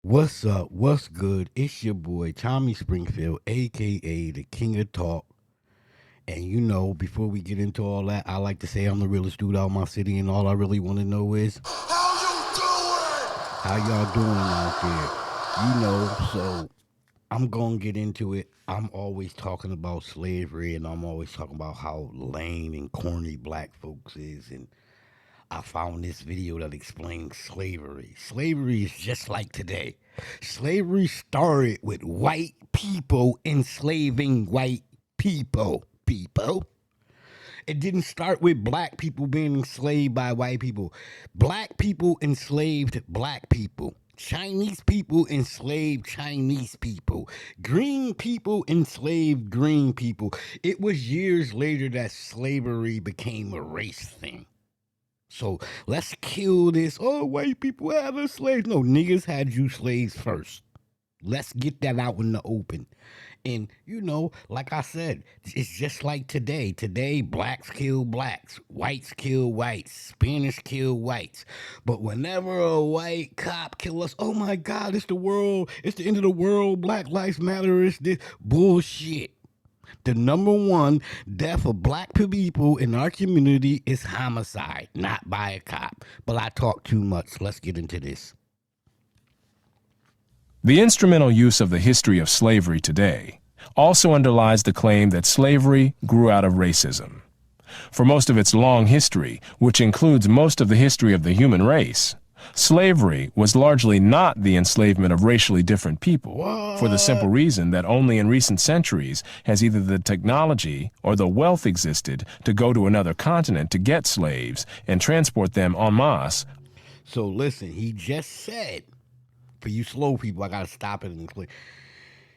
What's up? What's good? It's your boy Tommy Springfield, aka the King of Talk. And before we get into all that, I like to say I'm the realest dude out my city, and all I really want to know is how y'all doing out there. So I'm gonna get into it. I'm always talking about slavery, and I'm always talking about how lame and corny black folks is, and I found this video that explains slavery. Slavery is just like today. Slavery started with white people enslaving white people. It didn't start with black people being enslaved by white people. Black people enslaved black people. Chinese people enslaved Chinese people. Green people enslaved green people. It was years later that slavery became a race thing. So let's kill this. Oh, white people had us slaves. No, niggas had you slaves first. Let's get that out in the open. And, like I said, it's just like today. Today, blacks kill blacks. Whites kill whites. Spanish kill whites. But whenever a white cop kill us, oh my God, it's the world. It's the end of the world. Black Lives Matter. It's this bullshit. The number one death of black people in our community is homicide, not by a cop. But I talk too much. Let's get into this. The instrumental use of the history of slavery today also underlies the claim that slavery grew out of racism. For most of its long history, which includes most of the history of the human race, slavery was largely not the enslavement of racially different people, for the simple reason that only in recent centuries has either the technology or the wealth existed to go to another continent to get slaves and transport them en masse. So listen, he just said, for you slow people, I gotta stop it and explain.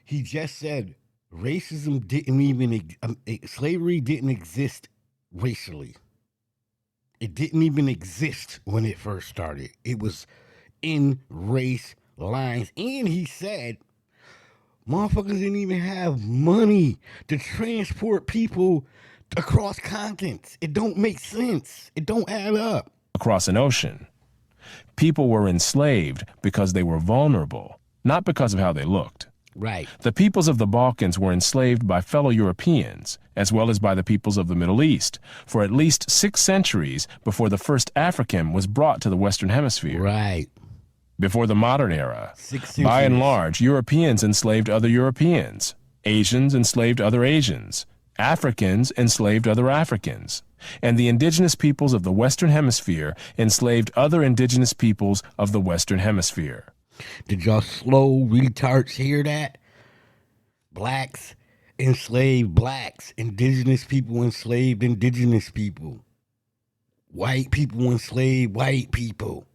He just said racism didn't even, slavery didn't exist racially. It didn't even exist when it first started. It was in race lines. And he said, motherfuckers didn't even have money to transport people across continents. It don't make sense. It don't add up. Across an ocean. People were enslaved because they were vulnerable, not because of how they looked. Right. The peoples of the Balkans were enslaved by fellow Europeans, as well as by the peoples of the Middle East, for at least 6 centuries before the first African was brought to the Western Hemisphere. Right. Before the modern era, 6 centuries. By and large, Europeans enslaved other Europeans, Asians enslaved other Asians, Africans enslaved other Africans, and the indigenous peoples of the Western Hemisphere enslaved other indigenous peoples of the Western Hemisphere. Did y'all slow retards hear that? Blacks enslaved blacks. Indigenous people enslaved indigenous people. White people enslaved white people.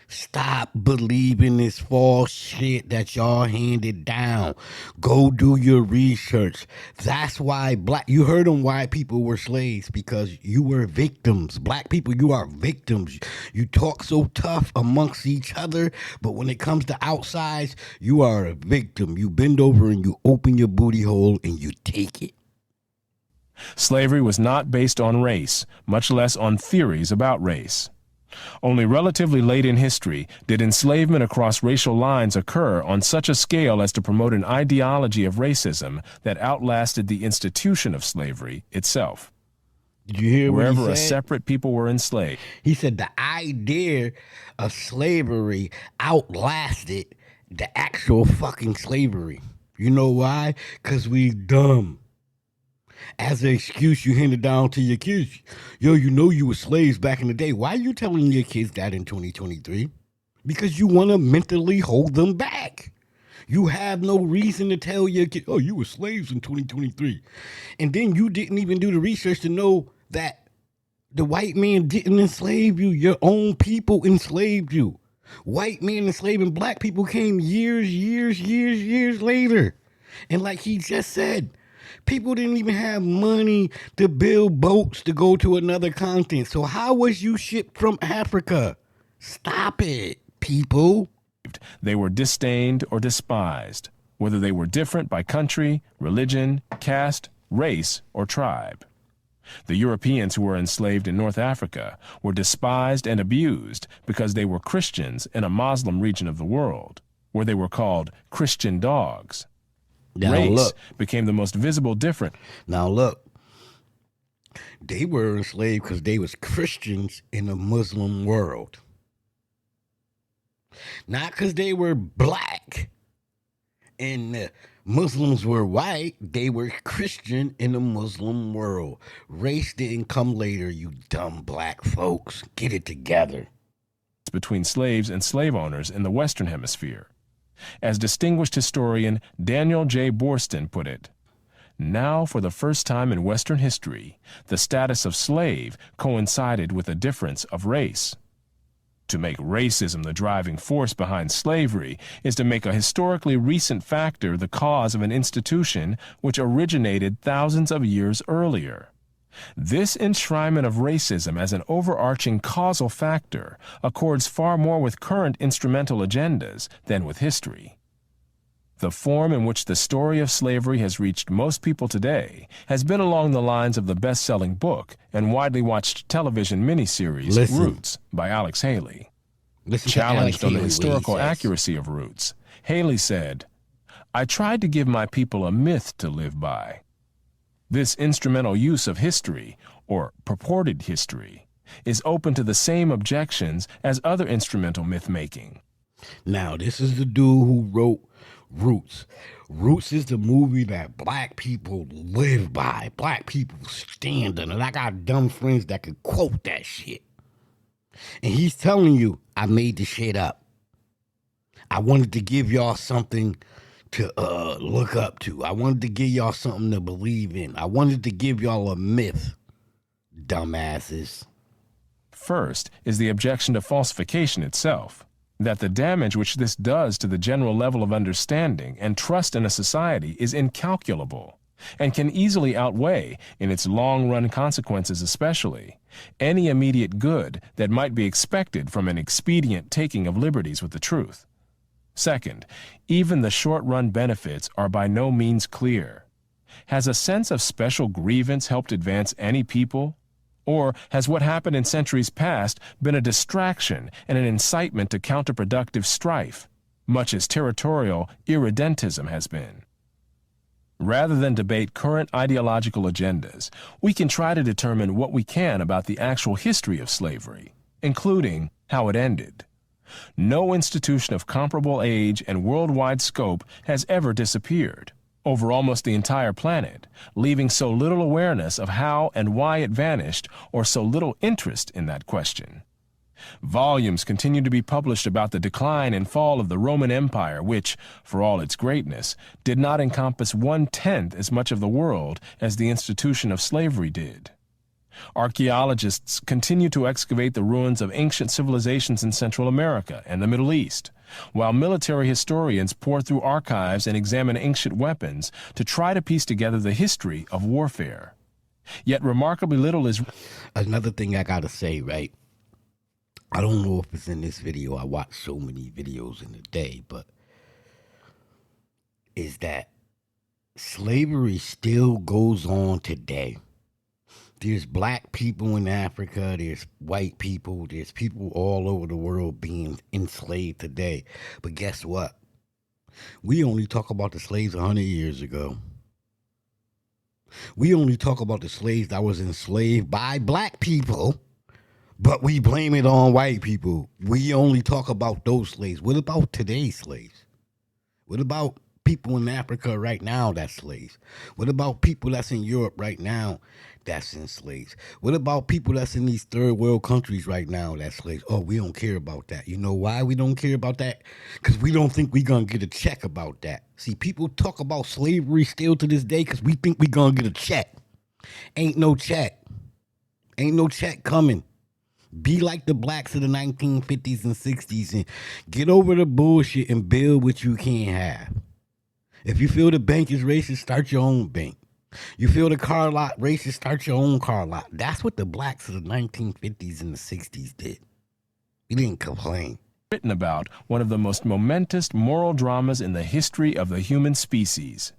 Stop believing this false shit that y'all handed down. Go do your research. That's why you heard them white people were slaves, because you were victims. Black people, you are victims. You talk so tough amongst each other, but when it comes to outsides, you are a victim. You bend over and you open your booty hole and you take it. Slavery was not based on race, much less on theories about race. Only relatively late in history did enslavement across racial lines occur on such a scale as to promote an ideology of racism that outlasted the institution of slavery itself. Did you hear what he Wherever a said? separate people were enslaved. He said the idea of slavery outlasted the actual fucking slavery. You know why? Because we dumb. As an excuse, you hand it down to your kids. Yo, you were slaves back in the day. Why are you telling your kids that in 2023? Because you want to mentally hold them back. You have no reason to tell your kids, oh, you were slaves in 2023. And then you didn't even do the research to know that the white man didn't enslave you. Your own people enslaved you. White men enslaving black people came years later. And like he just said, people didn't even have money to build boats to go to another continent. So how was you shipped from Africa? Stop it, people. They were disdained or despised, whether they were different by country, religion, caste, race, or tribe. The Europeans who were enslaved in North Africa were despised and abused because they were Christians in a Muslim region of the world. where they were called Christian dogs. Now Race look, became the most visible difference. now look. They were enslaved because they was Christians in the Muslim world. Not because they were black and the Muslims were white. They were Christian in the Muslim world. Race didn't come later, you dumb black folks. Get it together. Between slaves and slave owners in the Western Hemisphere. As distinguished historian Daniel J. Boorstin put it, now for the first time in Western history, the status of slave coincided with a difference of race. To make racism the driving force behind slavery is to make a historically recent factor the cause of an institution which originated thousands of years earlier. This enshrinement of racism as an overarching causal factor accords far more with current instrumental agendas than with history. The form in which the story of slavery has reached most people today has been along the lines of the best-selling book and widely watched television miniseries Roots by Alex Haley. Challenged on the historical accuracy of Roots, Haley said, "I tried to give my people a myth to live by." This instrumental use of history, or purported history, is open to the same objections as other instrumental myth-making. Now, this is the dude who wrote Roots. Roots is the movie that black people live by. Black people stand on it. I got dumb friends that could quote that shit. And he's telling you, I made the shit up. I wanted to give y'all something to look up to. I wanted to give y'all something to believe in. I wanted to give y'all a myth, dumbasses. First is the objection to falsification itself, that the damage which this does to the general level of understanding and trust in a society is incalculable and can easily outweigh, in its long-run consequences especially, any immediate good that might be expected from an expedient taking of liberties with the truth. Second, even the short-run benefits are by no means clear. Has a sense of special grievance helped advance any people? Or has what happened in centuries past been a distraction and an incitement to counterproductive strife, much as territorial irredentism has been? Rather than debate current ideological agendas, we can try to determine what we can about the actual history of slavery, including how it ended. No institution of comparable age and worldwide scope has ever disappeared over almost the entire planet, leaving so little awareness of how and why it vanished, or so little interest in that question. Volumes continue to be published about the decline and fall of the Roman Empire, which, for all its greatness, did not encompass 1/10 as much of the world as the institution of slavery did. Archaeologists continue to excavate the ruins of ancient civilizations in Central America and the Middle East, while military historians pour through archives and examine ancient weapons to try to piece together the history of warfare. Yet remarkably little is... Another thing I gotta say, right? I don't know if it's in this video. I watch so many videos in a day, but is that slavery still goes on today. There's black people in Africa, there's white people, there's people all over the world being enslaved today. But guess what? We only talk about the slaves 100 years ago. We only talk about the slaves that was enslaved by black people, but we blame it on white people. We only talk about those slaves. What about today's slaves? What about people in Africa right now that's slaves? What about people that's in Europe right now that's in slaves? What about people that's in these third world countries right now that's slaves? Oh, we don't care about that. You know why we don't care about that? Because we don't think we're going to get a check about that. See, people talk about slavery still to this day because we think we're going to get a check. Ain't no check. Ain't no check coming. Be like the blacks of the 1950s and 60s and get over the bullshit and build what you can have. If you feel the bank is racist, start your own bank. You feel the car lot racist, start your own car lot. That's what the blacks of the 1950s and the 60s did. We didn't complain. Written about one of the most momentous moral dramas in the history of the human species,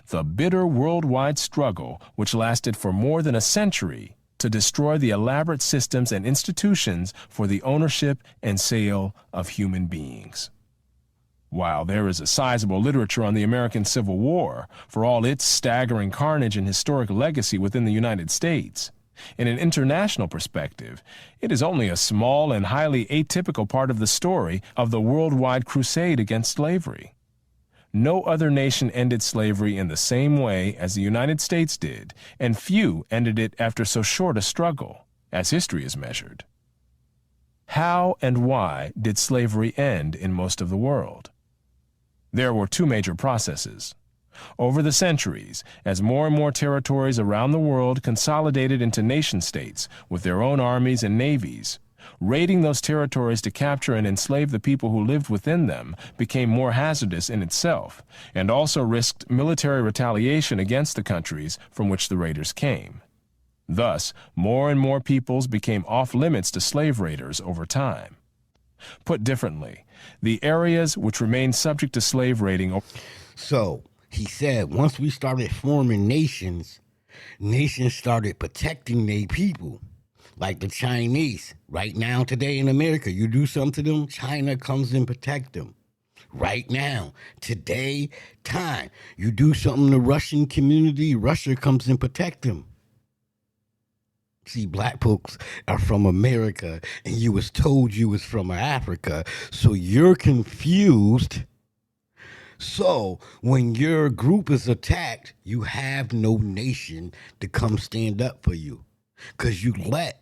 the bitter worldwide struggle which lasted for more than a century to destroy the elaborate systems and institutions for the ownership and sale of human beings. While there is a sizable literature on the American Civil War, for all its staggering carnage and historic legacy within the United States, in an international perspective, it is only a small and highly atypical part of the story of the worldwide crusade against slavery. No other nation ended slavery in the same way as the United States did, and few ended it after so short a struggle, as history is measured. How and why did slavery end in most of the world? There were two major processes. Over the centuries, as more and more territories around the world consolidated into nation-states with their own armies and navies, raiding those territories to capture and enslave the people who lived within them became more hazardous in itself, and also risked military retaliation against the countries from which the raiders came. Thus, more and more peoples became off-limits to slave raiders over time. Put differently, the areas which remained subject to slave raiding. So he said once we started forming nations, nations started protecting their people. Like the Chinese. Right now, today in America, you do something to them, China comes and protect them. Right now, today, time. You do something to the Russian community, Russia comes and protect them. See, black folks are from America, and you was told you was from Africa, so you're confused. So when your group is attacked, you have no nation to come stand up for you, because you let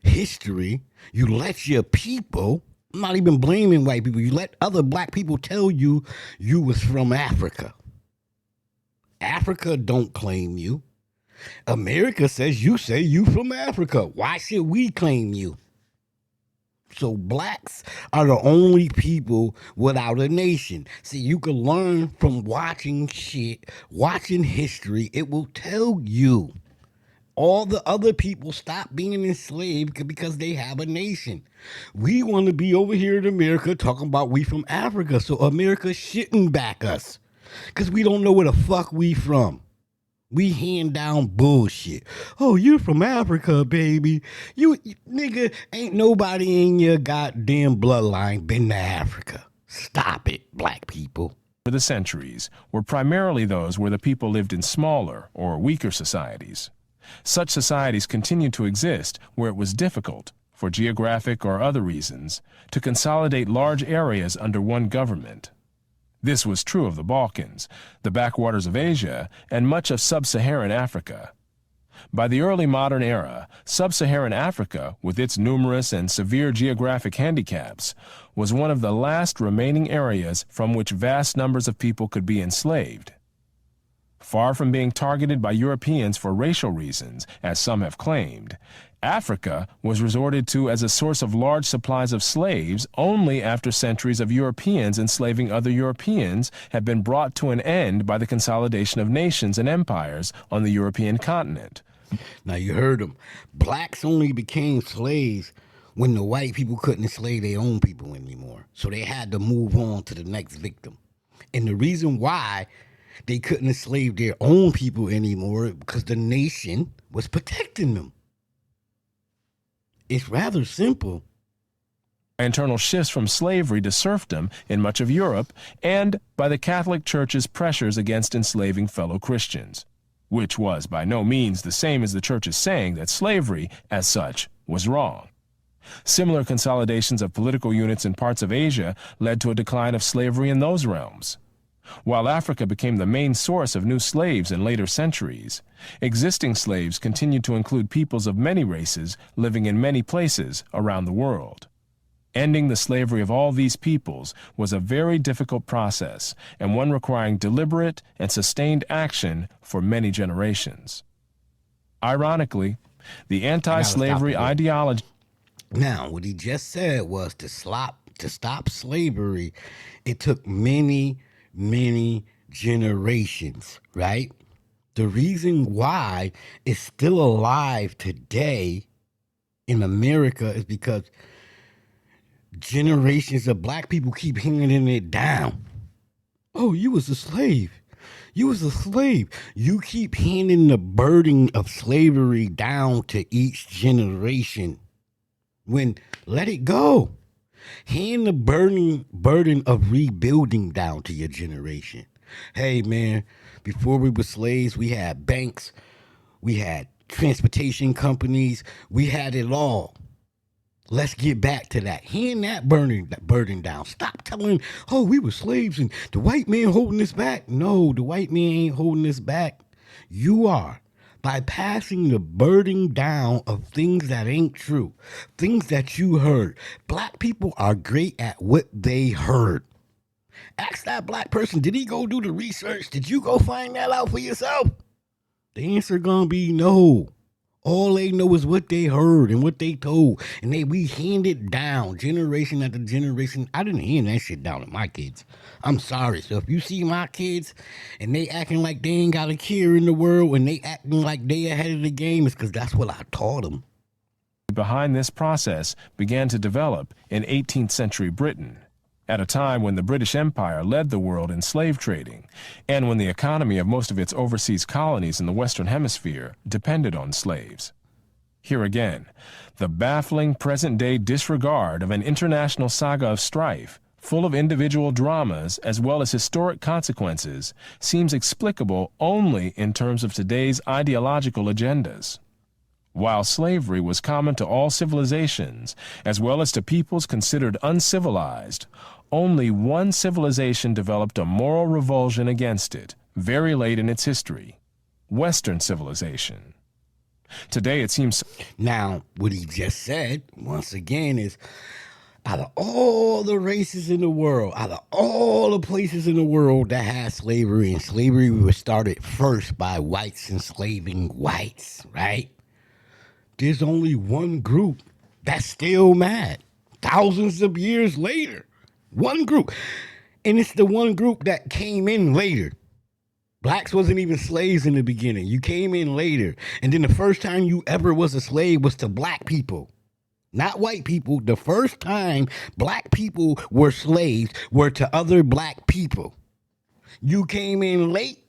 history, you let your people, I'm not even blaming white people, you let other black people tell you you was from Africa. Africa don't claim you. America says you say you from Africa. Why should we claim you? So blacks are the only people without a nation. See, you can learn from watching shit, watching history. It will tell you. All the other people stop being enslaved because they have a nation. We want to be over here in America talking about we from Africa, so America shouldn't back us because we don't know where the fuck we from. We hand down bullshit. Oh, you're from Africa, baby. You nigga, ain't nobody in your goddamn bloodline been to Africa. Stop it, black people. For the centuries were primarily those where the people lived in smaller or weaker societies. Such societies continued to exist where it was difficult, for geographic or other reasons, to consolidate large areas under one government. This was true of the Balkans, the backwaters of Asia, and much of sub-Saharan Africa. By the early modern era, sub-Saharan Africa, with its numerous and severe geographic handicaps, was one of the last remaining areas from which vast numbers of people could be enslaved. Far from being targeted by Europeans for racial reasons, as some have claimed, Africa was resorted to as a source of large supplies of slaves only after centuries of Europeans enslaving other Europeans had been brought to an end by the consolidation of nations and empires on the European continent. Now you heard them. Blacks only became slaves when the white people couldn't enslave their own people anymore. So they had to move on to the next victim. And the reason why they couldn't enslave their own people anymore because the nation was protecting them. It's rather simple. Internal shifts from slavery to serfdom in much of Europe and by the Catholic Church's pressures against enslaving fellow Christians, which was by no means the same as the Church's saying that slavery, as such, was wrong. Similar consolidations of political units in parts of Asia led to a decline of slavery in those realms. While Africa became the main source of new slaves in later centuries, existing slaves continued to include peoples of many races living in many places around the world. Ending the slavery of all these peoples was a very difficult process and one requiring deliberate and sustained action for many generations. Ironically, the anti-slavery ideology... Now, what he just said was to stop slavery, it took many generations, right? The reason why it's still alive today in America is because generations of black people keep handing it down. Oh, you was a slave. You was a slave. You keep handing the burden of slavery down to each generation. When let it go. Hand the burden of rebuilding down to your generation. Hey man, before we were slaves, we had banks, we had transportation companies, we had it all. Let's get back to that. Hand that burden down. Stop telling, oh, we were slaves and the white man holding us back. No, the white man ain't holding us back. You are. By passing the burden down of things that ain't true, things that you heard. Black people are great at what they heard. Ask that black person, did he go do the research? Did you go find that out for yourself? The answer gonna be no. All they know is what they heard and what they told. And we hand it down generation after generation. I didn't hand that shit down to my kids. I'm sorry. So if you see my kids and they acting like they ain't got a care in the world and they acting like they ahead of the game, it's because that's what I taught them. Behind this process began to develop in 18th century Britain, at a time when the British Empire led the world in slave trading, and when the economy of most of its overseas colonies in the Western Hemisphere depended on slaves. Here again, the baffling present-day disregard of an international saga of strife, full of individual dramas as well as historic consequences, seems explicable only in terms of today's ideological agendas. While slavery was common to all civilizations, as well as to peoples considered uncivilized, only one civilization developed a moral revulsion against it very late in its history: Western civilization. Today it seems... Now, what he just said, once again, is out of all the races in the world, out of all the places in the world that had slavery, and slavery was started first by whites enslaving whites, right? There's only one group that's still mad thousands of years later. One group. And it's the one group that came in later. Blacks wasn't even slaves in the beginning. You came in later. And then the first time you ever was a slave was to black people, not white people. The first time black people were slaves were to other black people. You came in late.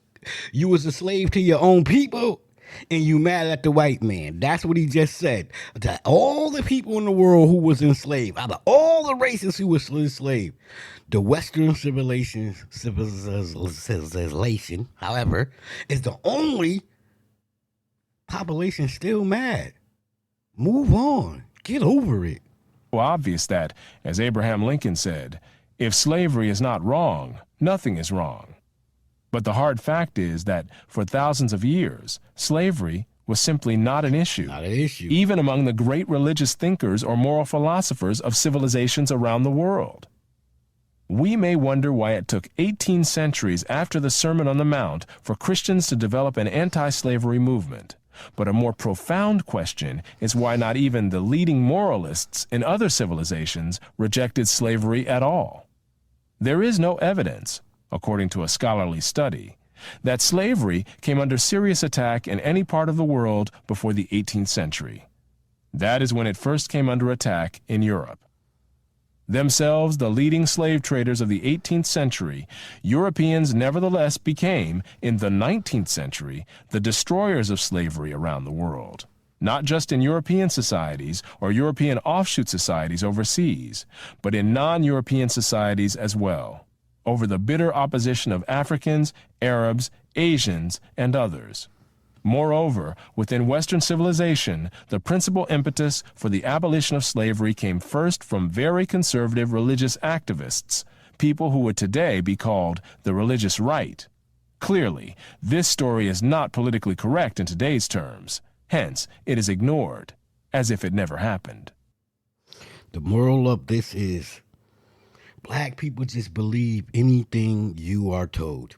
You was a slave to your own people. And you mad at the white man. That's what he just said. To all the people in the world who was enslaved, out of all the races who was enslaved, the Western civilization, however, is the only population still mad. Move on. Get over it. obvious that, as Abraham Lincoln said, if slavery is not wrong, nothing is wrong. But the hard fact is that for thousands of years, slavery was simply not an issue. Not an issue. Even among the great religious thinkers or moral philosophers of civilizations around the world. We may wonder why it took 18 centuries after the Sermon on the Mount for Christians to develop an anti-slavery movement. But a more profound question is why not even the leading moralists in other civilizations rejected slavery at all. There is no evidence, according to a scholarly study, that slavery came under serious attack in any part of the world before the 18th century. That is when it first came under attack in Europe. Themselves the leading slave traders of the 18th century, Europeans nevertheless became, in the 19th century, the destroyers of slavery around the world, not just in European societies or European offshoot societies overseas, but in non-European societies as well, over the bitter opposition of Africans, Arabs, Asians, and others. Moreover, within Western civilization, the principal impetus for the abolition of slavery came first from very conservative religious activists, people who would today be called the religious right. Clearly, this story is not politically correct in today's terms. Hence, it is ignored, as if it never happened. The moral of this is, black people just believe anything you are told.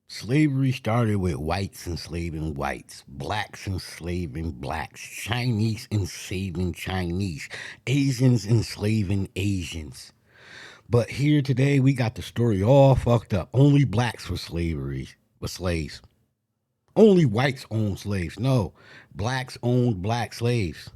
Slavery started with whites enslaving whites, blacks enslaving blacks, Chinese enslaving Chinese, Asians enslaving Asians. But here today, we got the story all fucked up. Only blacks were slaves. Only whites owned slaves. No, blacks owned black slaves.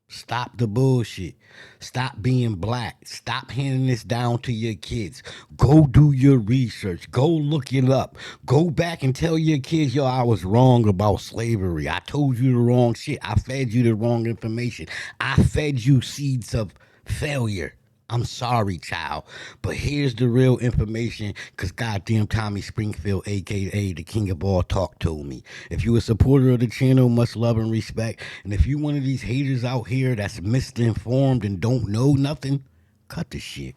Stop the bullshit. Stop being black. Stop handing this down to your kids. Go do your research. Go look it up. Go back and tell your kids, yo, I was wrong about slavery. I told you the wrong shit. I fed you the wrong information. I fed you seeds of Failure. I'm sorry, child, but here's the real information, because goddamn Tommy Springfield, aka the king of all talk, told me. If you a supporter of the channel, much love and respect. And if you one of these haters out here that's misinformed and don't know nothing, cut the shit.